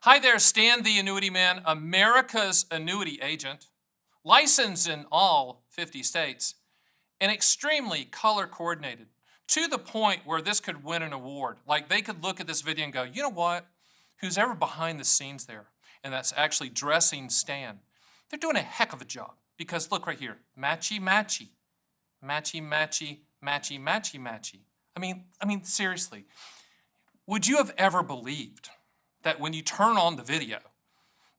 Hi there, Stan the Annuity Man, America's annuity agent, licensed in all 50 states, and extremely color coordinated to the point where this could win an award. Like they could look at this video and go, you know what? Who's ever behind the scenes there, and that's actually dressing Stan, they're doing a heck of a job. Because look right here, matchy, matchy, matchy, matchy, matchy, matchy, matchy. I mean, seriously, would you have ever believed that when you turn on the video,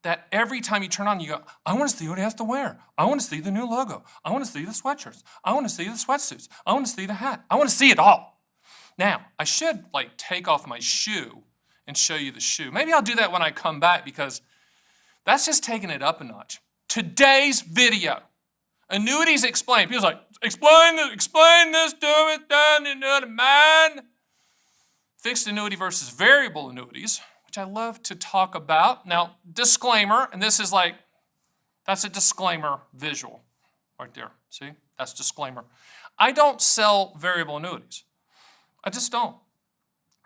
that every time you turn on, you go, I want to see what he has to wear. I want to see the new logo. I want to see the sweatshirts. I want to see the sweatsuits. I want to see the hat. I want to see it all. Now, I should take off my shoe and show you the shoe. Maybe I'll do that when I come back because that's just taking it up a notch. Today's video, Annuities Explained. People's like, explain this to me, Annuity Man. Fixed annuity versus variable annuities, which I love to talk about. Now, disclaimer, and this is that's a disclaimer visual right there. See, that's disclaimer. I don't sell variable annuities. I just don't.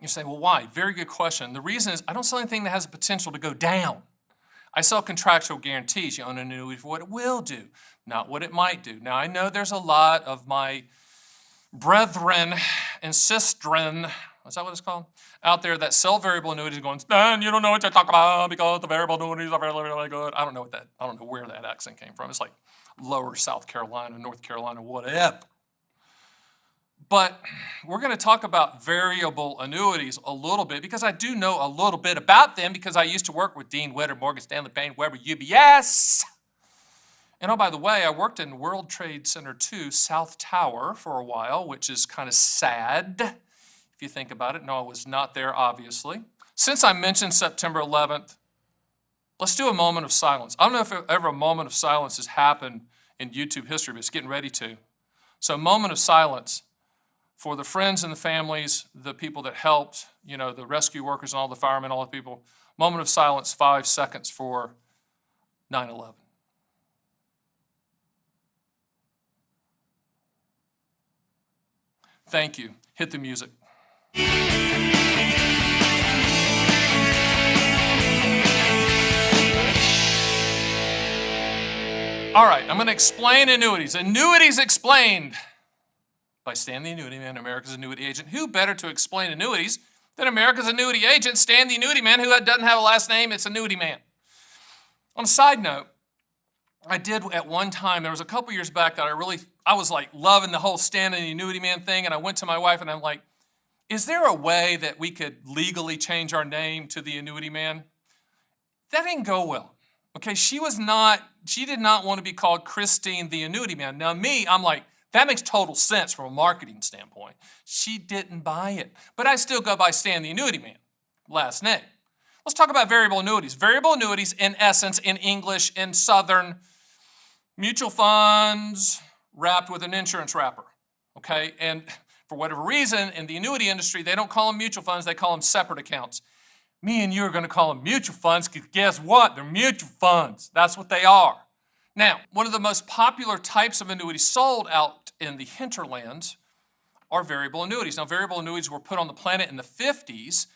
You say, well, why? Very good question. The reason is I don't sell anything that has the potential to go down. I sell contractual guarantees. You own an annuity for what it will do, not what it might do. Now, I know there's a lot of my brethren and sistren, is that what it's called, out there that sell variable annuities going, Stan, you don't know what you're talking about because the variable annuities are really, really good. I don't know where that accent came from. It's like lower South Carolina, North Carolina, whatever. But we're going to talk about variable annuities a little bit because I do know a little bit about them because I used to work with Dean Witter, Morgan Stanley, Bain, Weber, UBS. And oh, by the way, I worked in World Trade Center 2, South Tower for a while, which is kind of sad if you think about it. No, I was not there, obviously. Since I mentioned September 11th, let's do a moment of silence. I don't know if ever a moment of silence has happened in YouTube history, but it's getting ready to. So a moment of silence for the friends and the families, the people that helped, the rescue workers and all the firemen, all the people. Moment of silence, 5 seconds for 9/11. Thank you. Hit the music. All right, I'm going to explain annuities. Annuities Explained by Stan the Annuity Man, America's annuity agent. Who better to explain annuities than America's annuity agent, Stan the Annuity Man, who doesn't have a last name, it's Annuity Man. On a side note, I did at one time, there was a couple years back that I was loving the whole Stan the Annuity Man thing, and I went to my wife and I'm like, is there a way that we could legally change our name to the Annuity Man? That didn't go well. Okay, she did not want to be called Christine the Annuity Man. Now me, I'm like, that makes total sense from a marketing standpoint. She didn't buy it. But I still go by Stan the Annuity Man, last name. Let's talk about variable annuities. Variable annuities, in essence, in English, in Southern, mutual funds wrapped with an insurance wrapper, okay? And for whatever reason, in the annuity industry, they don't call them mutual funds, they call them separate accounts. Me and you are going to call them mutual funds because guess what? They're mutual funds. That's what they are. Now, one of the most popular types of annuities sold out in the hinterlands are variable annuities. Now, variable annuities were put on the planet in the 50s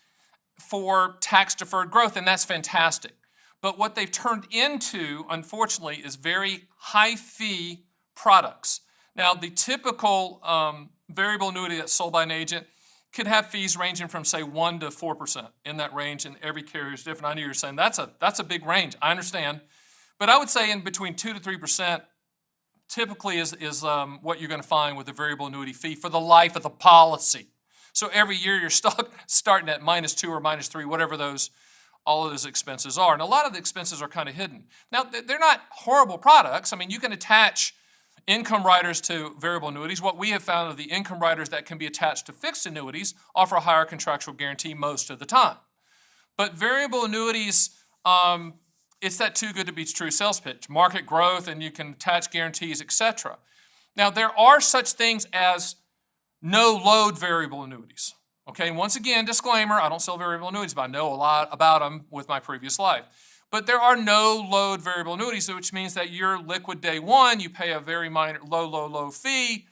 for tax-deferred growth, and that's fantastic. But what they've turned into, unfortunately, is very high-fee products. Now, the typical variable annuity that's sold by an agent could have fees ranging from, say, 1% to 4% in that range, and every carrier is different. I know you're saying that's a big range. I understand. But I would say in between 2 to 3% typically is what you're going to find with a variable annuity fee for the life of the policy. So every year you're starting at -2 or -3, whatever all of those expenses are. And a lot of the expenses are kind of hidden. Now, they're not horrible products. I mean, you can attach income riders to variable annuities. What we have found are the income riders that can be attached to fixed annuities offer a higher contractual guarantee most of the time. But variable annuities, it's that too good to be true sales pitch. Market growth, and you can attach guarantees, etc. Now, there are such things as no-load variable annuities. Okay, and once again, disclaimer, I don't sell variable annuities, but I know a lot about them with my previous life. But there are no-load variable annuities, which means that you're liquid day one, you pay a very minor, low fee.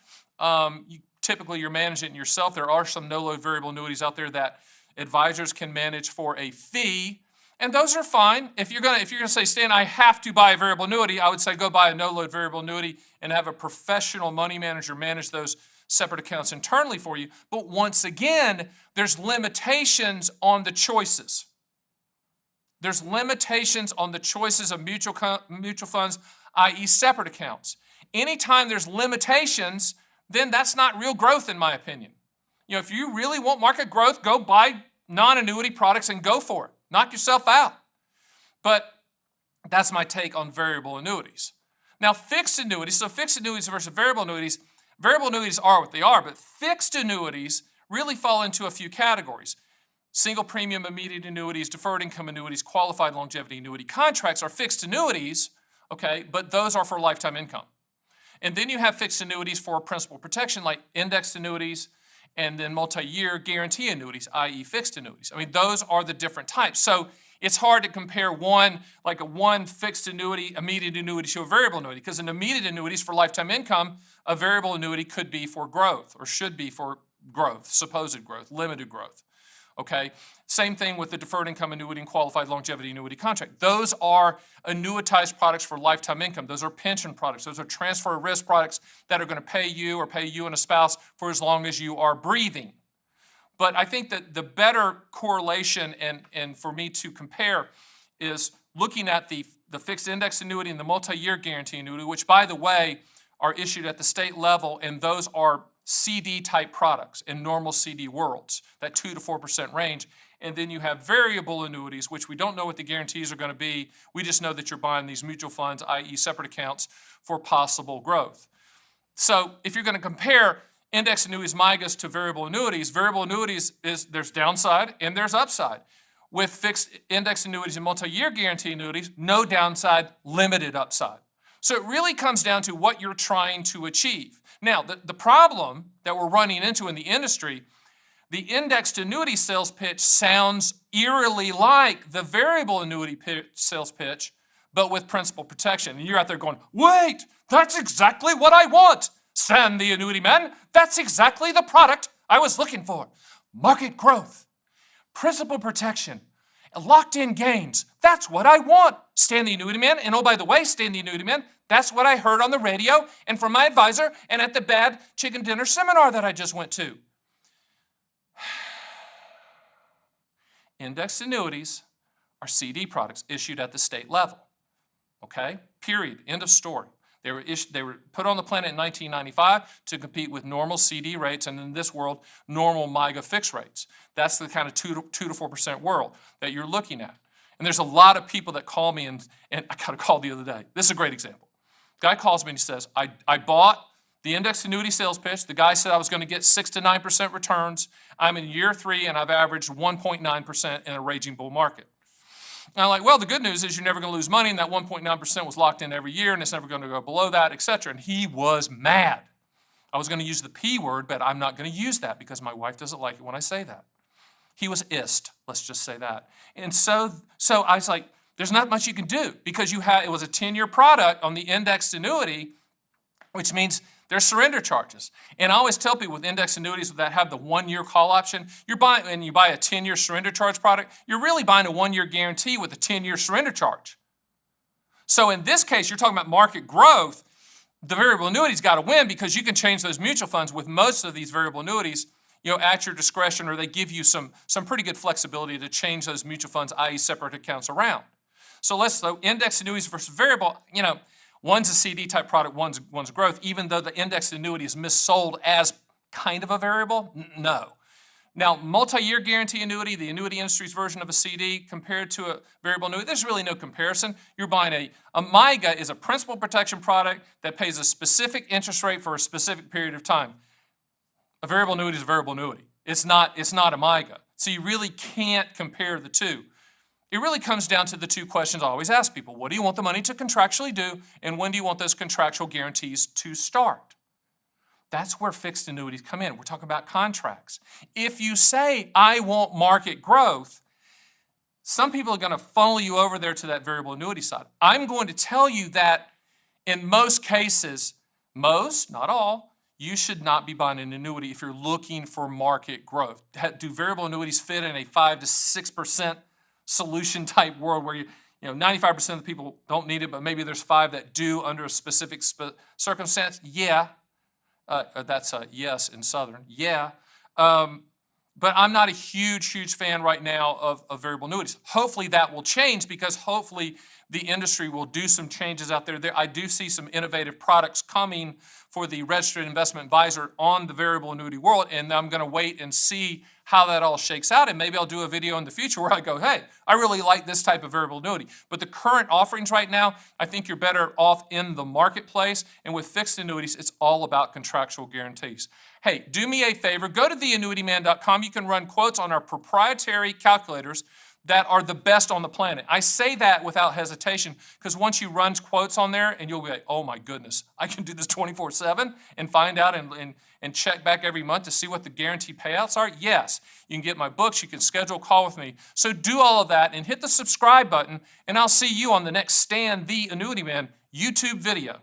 Typically, you're managing it yourself. There are some no-load variable annuities out there that advisors can manage for a fee. And those are fine. If you're gonna say, Stan, I have to buy a variable annuity, I would say go buy a no-load variable annuity and have a professional money manager manage those separate accounts internally for you. But once again, there's limitations on the choices. There's limitations on the choices of mutual funds, i.e. separate accounts. Anytime there's limitations, then that's not real growth in my opinion. If you really want market growth, go buy non-annuity products and go for it. Knock yourself out. But that's my take on variable annuities. Now, fixed annuities, so fixed annuities versus variable annuities are what they are, but fixed annuities really fall into a few categories. Single premium immediate annuities, deferred income annuities, qualified longevity annuity contracts are fixed annuities, okay, but those are for lifetime income. And then you have fixed annuities for principal protection like indexed annuities, and then multi-year guarantee annuities, i.e. fixed annuities. I mean, those are the different types. So it's hard to compare one fixed annuity, immediate annuity to a variable annuity, because an immediate annuity is for lifetime income. A variable annuity could be for growth, or should be for growth, supposed growth, limited growth. Okay, same thing with the deferred income annuity and qualified longevity annuity contract. Those are annuitized products for lifetime income. Those are pension products. Those are transfer risk products that are going to pay you or pay you and a spouse for as long as you are breathing. But I think that the better correlation and for me to compare is looking at the fixed index annuity and the multi-year guarantee annuity, which, by the way, are issued at the state level, and those are CD type products in normal CD worlds, that 2 to 4% range. And then you have variable annuities, which we don't know what the guarantees are going to be. We just know that you're buying these mutual funds, i.e. separate accounts, for possible growth. So if you're going to compare index annuities, MYGAs, to variable annuities there's downside and there's upside. With fixed index annuities and multi-year guarantee annuities, no downside, limited upside. So it really comes down to what you're trying to achieve. Now, the problem that we're running into in the industry, the indexed annuity sales pitch sounds eerily like the variable annuity sales pitch, but with principal protection. And you're out there going, wait, that's exactly what I want. Stan the Annuity Man, that's exactly the product I was looking for. Market growth, principal protection, locked-in gains. That's what I want. Stan the Annuity Man. And oh, by the way, Stan the Annuity Man, that's what I heard on the radio and from my advisor and at the Bad Chicken Dinner seminar that I just went to. Indexed annuities are CD products issued at the state level. Okay? Period. End of story. They were put on the planet in 1995 to compete with normal CD rates, and in this world, normal MYGA fixed rates. That's the kind of 2 to 4% world that you're looking at. And there's a lot of people that call me, and I got a call the other day. This is a great example. Guy calls me and he says, I bought the indexed annuity sales pitch. The guy said I was going to get 6 to 9% returns. I'm in year 3, and I've averaged 1.9% in a raging bull market. And I'm like, well, the good news is you're never going to lose money, and that 1.9% was locked in every year, and it's never going to go below that, etc. And he was mad. I was going to use the P word, but I'm not going to use that because my wife doesn't like it when I say that. He was ist, let's just say that. And so I was like, there's not much you can do because it was a 10-year product on the indexed annuity, which means there's surrender charges. And I always tell people with indexed annuities that have the 1-year call option, you buy a 10-year surrender charge product, you're really buying a 1-year guarantee with a 10-year surrender charge. So in this case, you're talking about market growth. The variable annuity's got to win because you can change those mutual funds with most of these variable annuities, at your discretion, or they give you some pretty good flexibility to change those mutual funds, i.e. separate accounts around. So index annuities versus variable, one's a CD type product, one's growth, even though the indexed annuity is missold as kind of a variable, no. Now, multi-year guarantee annuity, the annuity industry's version of a CD compared to a variable annuity, there's really no comparison. You're buying a MYGA is a principal protection product that pays a specific interest rate for a specific period of time. A variable annuity is a variable annuity. It's not a MYGA. So you really can't compare the two. It really comes down to the two questions I always ask people. What do you want the money to contractually do, and when do you want those contractual guarantees to start? That's where fixed annuities come in. We're talking about contracts. If you say, I want market growth, some people are going to funnel you over there to that variable annuity side. I'm going to tell you that in most cases, most, not all, you should not be buying an annuity if you're looking for market growth. Do variable annuities fit in a 5 to 6% solution type world where 95% of the people don't need it, but maybe there's 5 that do under a specific circumstance. Yeah, that's a yes in Southern. Yeah. But I'm not a huge fan right now of variable annuities. Hopefully that will change, because hopefully the industry will do some changes out there. I do see some innovative products coming for the registered investment advisor on the variable annuity world, and I'm going to wait and see how that all shakes out, and maybe I'll do a video in the future where I go, hey, I really like this type of variable annuity. But the current offerings right now, I think you're better off in the marketplace, and with fixed annuities, it's all about contractual guarantees. Hey, do me a favor, go to theannuityman.com. You can run quotes on our proprietary calculators that are the best on the planet. I say that without hesitation, because once you run quotes on there, and you'll be like, oh my goodness, I can do this 24/7 and find out and check back every month to see what the guaranteed payouts are. Yes, you can get my books, you can schedule a call with me. So do all of that and hit the subscribe button, and I'll see you on the next Stan the Annuity Man YouTube video.